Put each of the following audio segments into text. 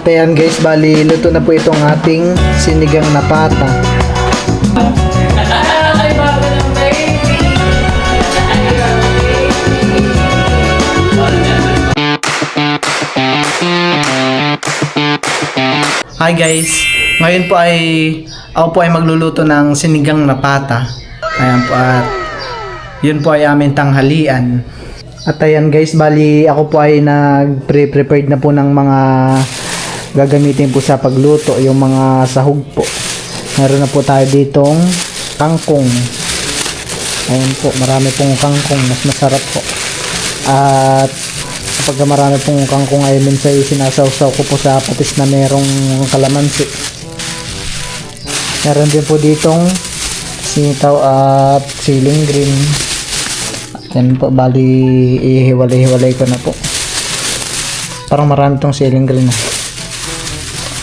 At ayan guys, bali luto na po itong ating sinigang na pata. Hi guys, ngayon po ay ako po ay magluluto ng sinigang na pata. Ayan po, at yun po ay aming tanghalian. At ayan guys, bali ako po ay nag-prepared na po ng mga gagamitin po sa pagluto, yung mga sahog po. Meron na po tayo ditong kangkong. Ayan po, marami pong kangkong, mas masarap po. At kapag marami pong kangkong ay minsan sinasawsaw ko po sa patis na merong kalamansi. Meron din po ditong sitaw at siling green. Yan po, bali ihiwalay-hiwalay ko na po. Parang marami tong siling green na.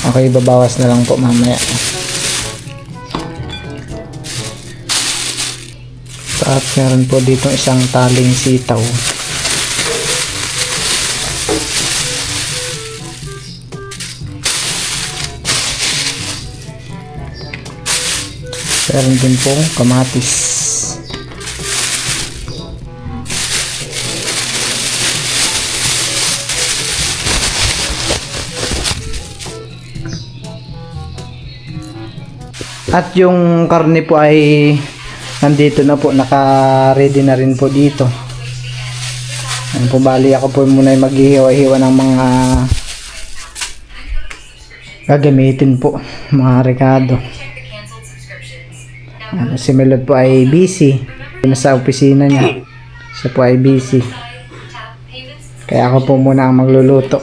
Okay, babawas na lang po mamaya. At meron po dito isang taling sitaw. Meron din pong kamatis. At yung karne po ay nandito na po, naka-ready na rin po dito. Ayan po, bali ako po muna ay maghihiwa-hiwa ng mga gagamitin po, mga rekado. Si Melod po ay busy, nasa opisina niya. Siya po ay busy, kaya ako po muna ang magluluto.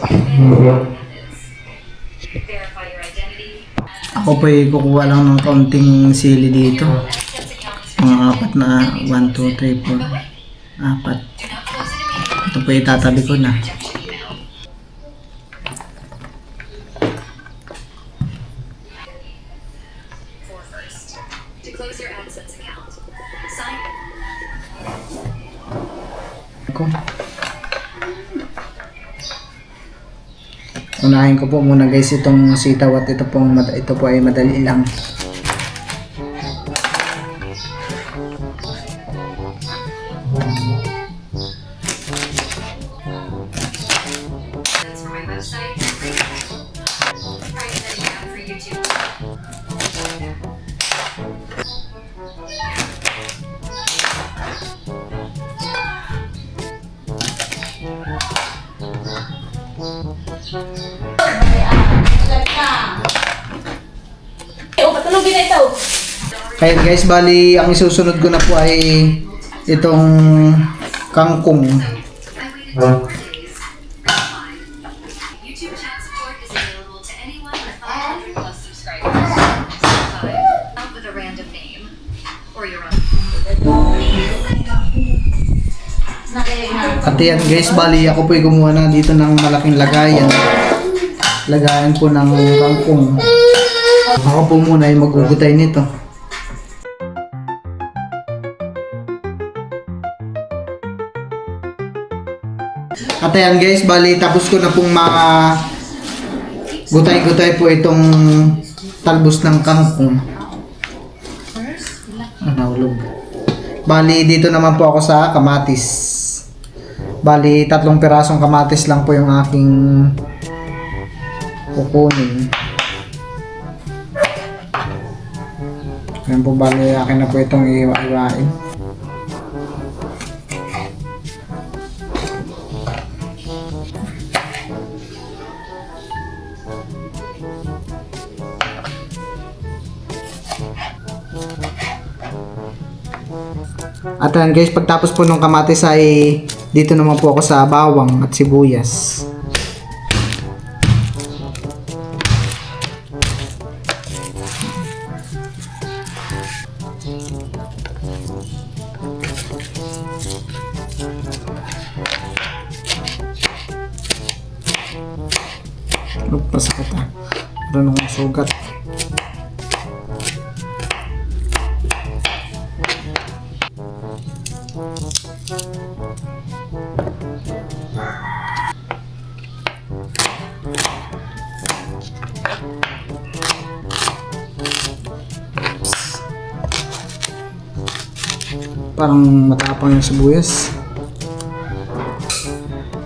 Ako po ay kukuha lang ng kaunting sili dito. Mga apat na 1, 2, 3, 4, apat. Ito po itatabi ko na. Unahin ko po muna guys itong sitaw, at ito po ay madali lang. Kaya guys, bali ang isusunod ko na po ay itong kangkong. At yan guys, bali ako po ay gumawa na dito ng malaking lagayan. Lagayan po ng kangkong. Ako po muna ay magugutay nito. At ayan guys, bali tapos ko na pong gutay-gutay po itong talbos ng kangkong. Nahulog. Bali dito naman po ako sa kamatis. Bali 3 pirasong kamatis lang po yung aking kukunin. Ayan po, bali akin na po itong iwa-iwain. At ayan guys, pagtapos po ng kamatis ay dito naman po ako sa bawang at sibuyas. Pasakit ah. Meron akong sugat. Parang matapang yung sibuyas.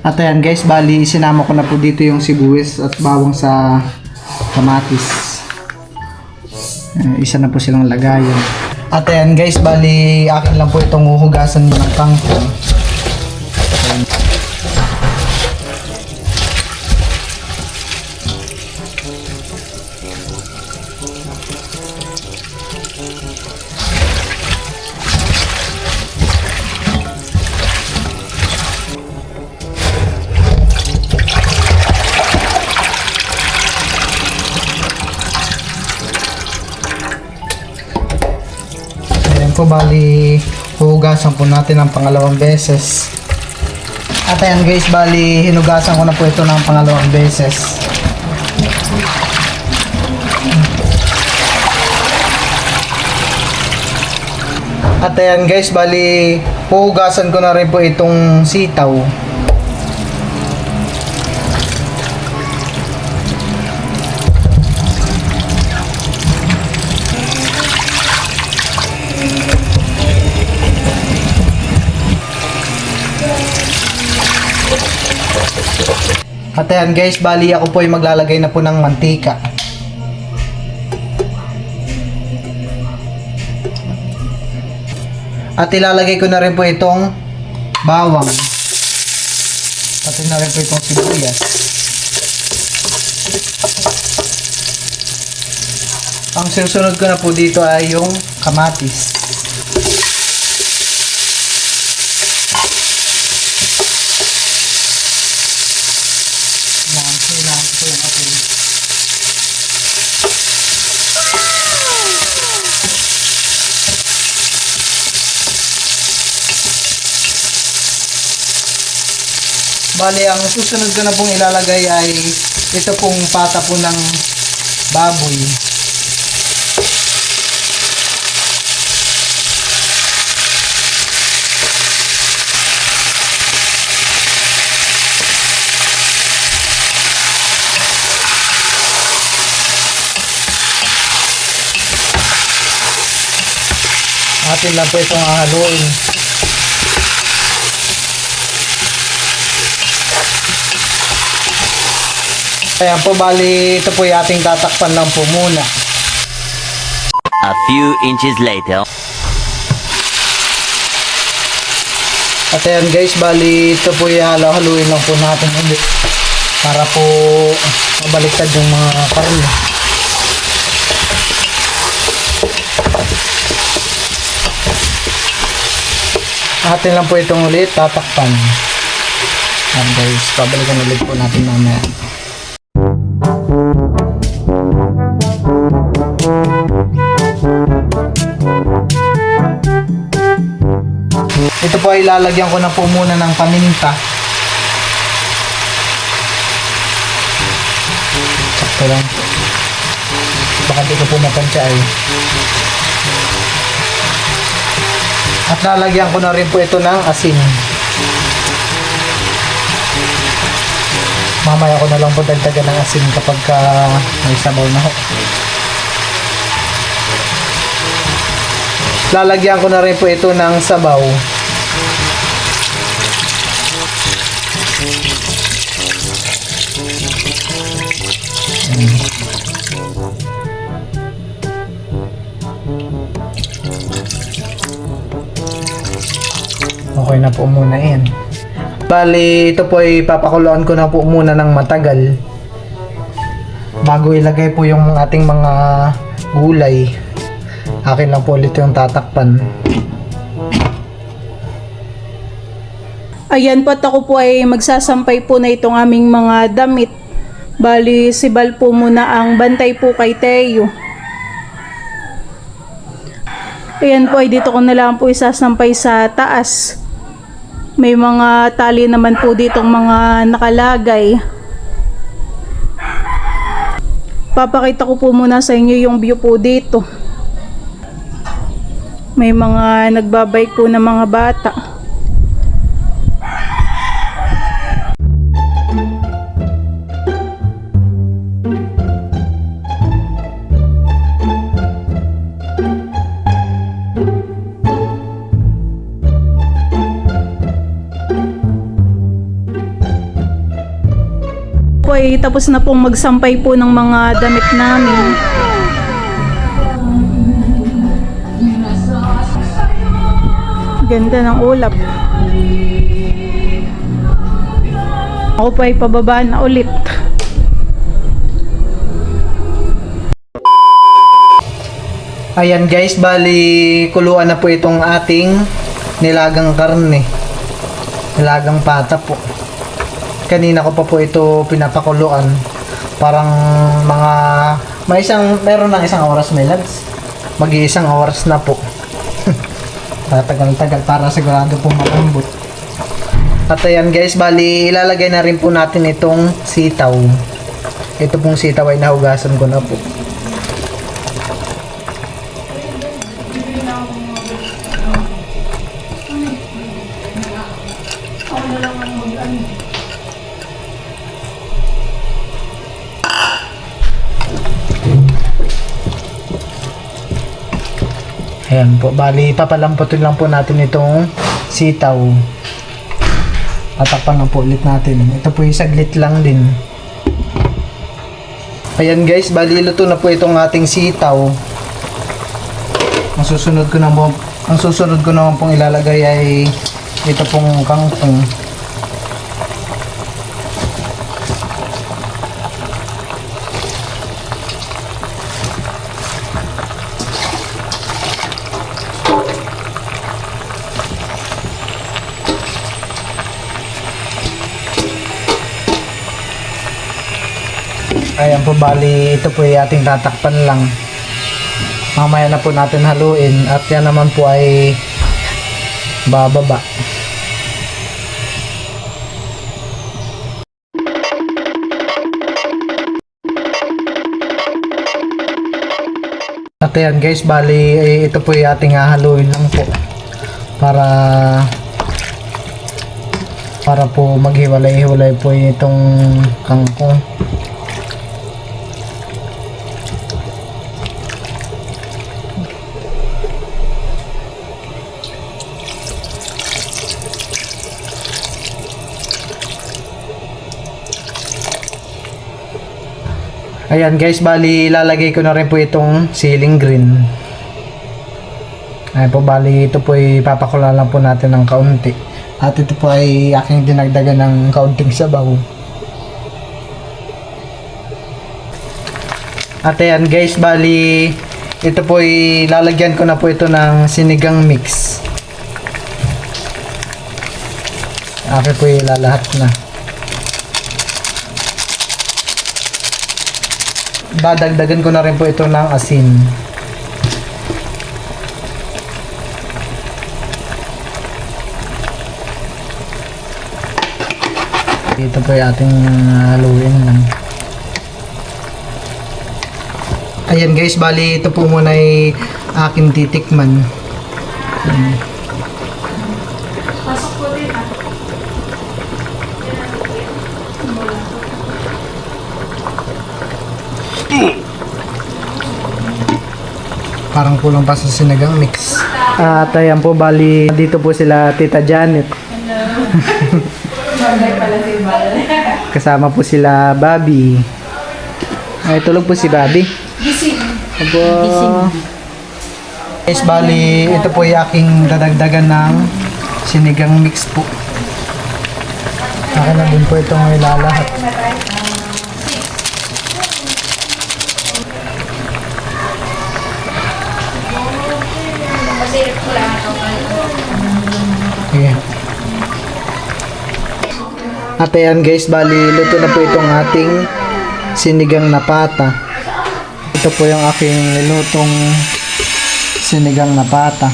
At ayan guys, bali sinama ko na po dito yung sibuyas at bawang sa kamatis. Isa na po silang lagayan. At ayan guys, bali akin lang po itong uhugasan ng kangkong. Po bali hugasan po natin ng pangalawang beses. At ayan guys, bali hinugasan ko na po ito ng pangalawang beses. At ayan guys, bali hugasan ko na rin po itong sitaw. At ayan guys, bali ako po ay maglalagay na po ng mantika. At ilalagay ko na rin po itong bawang. Pati na rin po itong sibuyas. Ang susunod ko na po dito ay yung kamatis. Bali, ang susunod ko na pong ilalagay ay ito pong pata po ng baboy. Atin lang po itong haluin. Ayan po, bali ito po yung ating tatakpan lang po muna. A few inches later. At ayan guys, bali ito po yung haluin lang po natin ulit para po mabaliktad yung mga karne. Atin lang po itong ulit tatakpan. Ayan guys, pabalikan ulit po natin mamaya. Ito po ay lalagyan ko na po muna ng paminta. Sakto lang po. Baka di ko po matansya ay. At lalagyan ko na rin po ito ng asin. Mamaya ko na lang po dagdagan ng asin kapag may sabaw na ho. Lalagyan ko na rin po ito ng sabaw. Okay na po muna yan. Bali, ito po ay papakuluan ko na po muna ng matagal bago ilagay po yung ating mga gulay. Akin lang po ulit yung tatakpan. Ayan po, at ako po ay magsasampay po na itong aming mga damit. Bali, si Bal po muna ang bantay po kay Teo. Ayan po, ay dito ko na lang po isasampay sa taas. May mga tali naman po ditong mga nakalagay. Papakita ko po muna sa inyo yung view po dito. May mga nagbabike po ng mga bata. po ay tapos na pong magsampay po ng mga damit namin. Ganda ng ulap. Ako po ay pababa na ulit. Ayan guys, bali kuluan na po itong ating nilagang karne. Nilagang pata po. Kanina ko pa po ito pinapakuluan. Parang mga meron ng isang oras may lads. Mag-iisang oras na po. Tagal-tagal para sigurado po malambot. At ayan guys, bali ilalagay na rin po natin itong sitaw. Ito pong sitaw ay nahugasan ko na po. Ayan po, bali papalamputin lang po natin itong sitaw. Tatakpan lang po ulit natin. Ito po yung saglit lang din. Ayan guys, bali luto na po itong ating sitaw. Ang susunod ko naman pong ilalagay ay ito pong kangkong. Ayan po, bali ito po ay ating tatakpan lang. Mamaya na po natin haluin at yan naman po ay bababa. At ayan guys, bali ito po ay ating hahaluin lang po para po maghiwalay-hiwalay po itong kangkong. Ayan guys, bali ilalagay ko na rin po itong ceiling green. Ayan po, bali ito po ay papakulan lang po natin ng kaunti. At ito po ay aking dinagdagan ng kaunting sabaw. At ayan guys, bali ito po ay lalagyan ko na po ito ng sinigang mix. Akin po ay lalahat na. Dadagdagan ko na rin po ito ng asin. Ito po yung ating haluin lang. Ayan guys, bali ito po muna ay aking titikman. Pasok po din ah. Parang kulang pa sa sinigang mix. At ayan po, bali dito po sila Tita Janet. Kasama po sila Bobby. Ay, tulog po si Bobby. Gising. Abo. Guys, bali ito po yung aking dadagdagan ng sinigang mix po. Akin na din po itong ilalahat. Yeah. At ayan guys, bali luto na po itong ating sinigang na pata. Ito po yung aking nilutong sinigang na pata.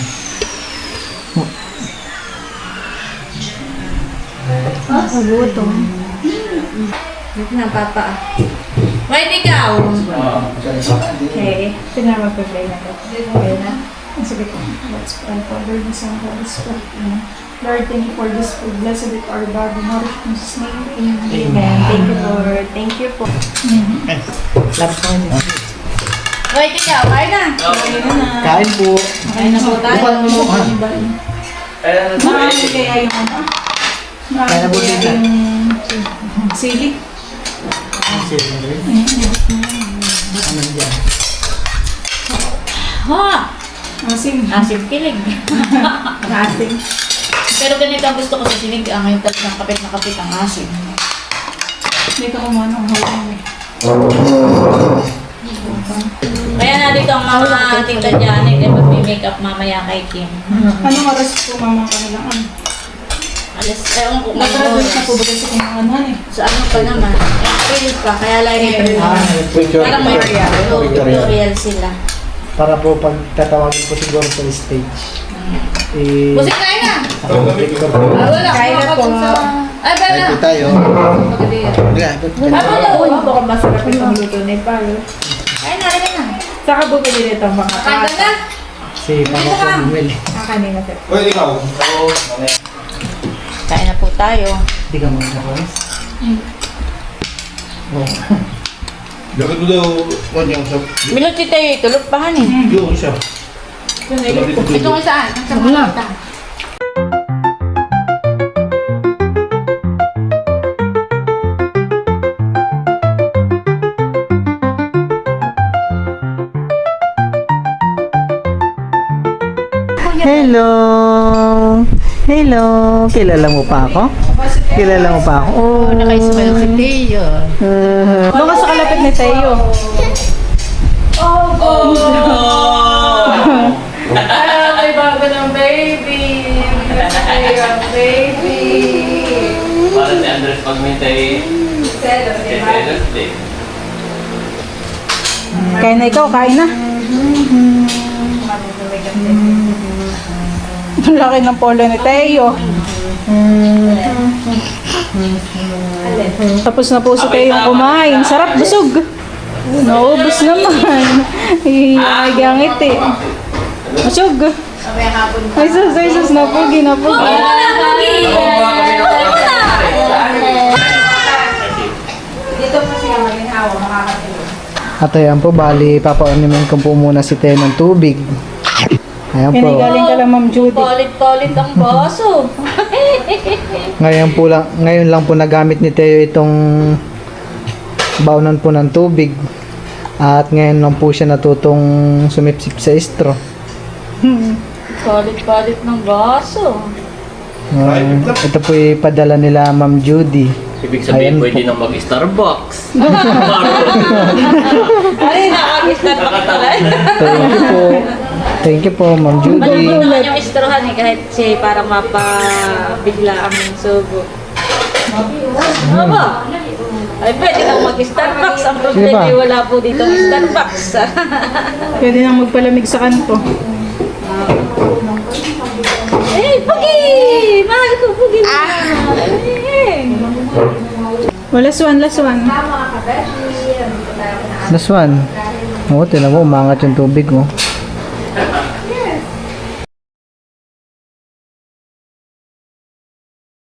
Gutom. Na papa. Wait, ikaw. Okay. Pinama pa play na to. Okay na. Sige po. Let's pray. Father, the Son, Holy Spirit. Amen. Lord, thank you for this food. Blessed it our body. Nourish in Jesus' name. Amen. Amen. Thank you, Lord. Thank you po. Wait, ikaw. Kain na. Kain po. Kain na po tayo. Marami kaya yung ano? Kaya na po Marami kaya dito. yung sili. Ha! Asim. Asim kilig. Asim. Pero ganito ang gusto ko sa sinig. Ang yung talagang kapit na kapit ang asim. Hindi ka kumano ang hawak eh. Kaya narito ang mga tita Janet ay magme-makeup mamaya kay Kim. Anong oras po mama kanilang ano? Alas, ewan ko kung Nakagraduate na oras. po ba sa kinahanhan eh? Sa ano pa naman? April pa, kaya lagi parang may tutorial sila. Para po pag tatawagin po siguro sa stage. Eh, Busik kain na! Victor. Wala, kain na po. Ay, bala! Ito tayo. Uy, Baka masarap yung luto ni Palo. kain na, rin na. Saka bumili nito mga Kain ka na! Si Papa po bumili. kanina sir. Kain na po tayo. Hindi ka muna po. Oh. Dapat mo daw, kung yung sa... Milot si tayo, tulog pa han eh. Yung siya. Itong isaan, sa mga kita. Hello! Hello! Kilala mo pa ako? Kilala mo pa ako? Oh, Naka-smile si Teo. Doon ka sa kalapit ni Teo. May bago ng baby. Baby. Para si Andres pag mintay selos din. Kain na ikaw, kain na. Ang laki ng polo ni Teo. Tapos na po si Teo kumain. Sarap, busog. Naubos naman. Ay, gangit eh. Busog. Ay, sus, napugi. At ayan po, bali, papaunimin ko po muna si Teo ng tubig. Ayan po. Pinigaling ka lang, Ma'am Judy. Polit-polit ang baso. Ngayon lang po nagamit ni Teo itong baunan po ng tubig. At ngayon lang po siya natutong sumipsip sa straw. Polit-polit ng baso. Ito po ipadala nila Ma'am Judy. Ibig sabihin Ayan pwede po. nang mag-Starbucks. Ay, nakakistan pa pala. Thank you po, Ma'am Judy. Malambot naman yung istrohan eh, kahit siya parang mapabigla ang sugo. Ano ba? Ay, pwede kang mag-Starbucks. Ang problema Sige ay pa. wala po dito ang Starbucks. Pwede nang magpalamig sa kanto. Eh, Pugi! Mahal ko, Pugi na. Oh, last one. Last one. Oo, tinan mo, umangat yung tubig mo.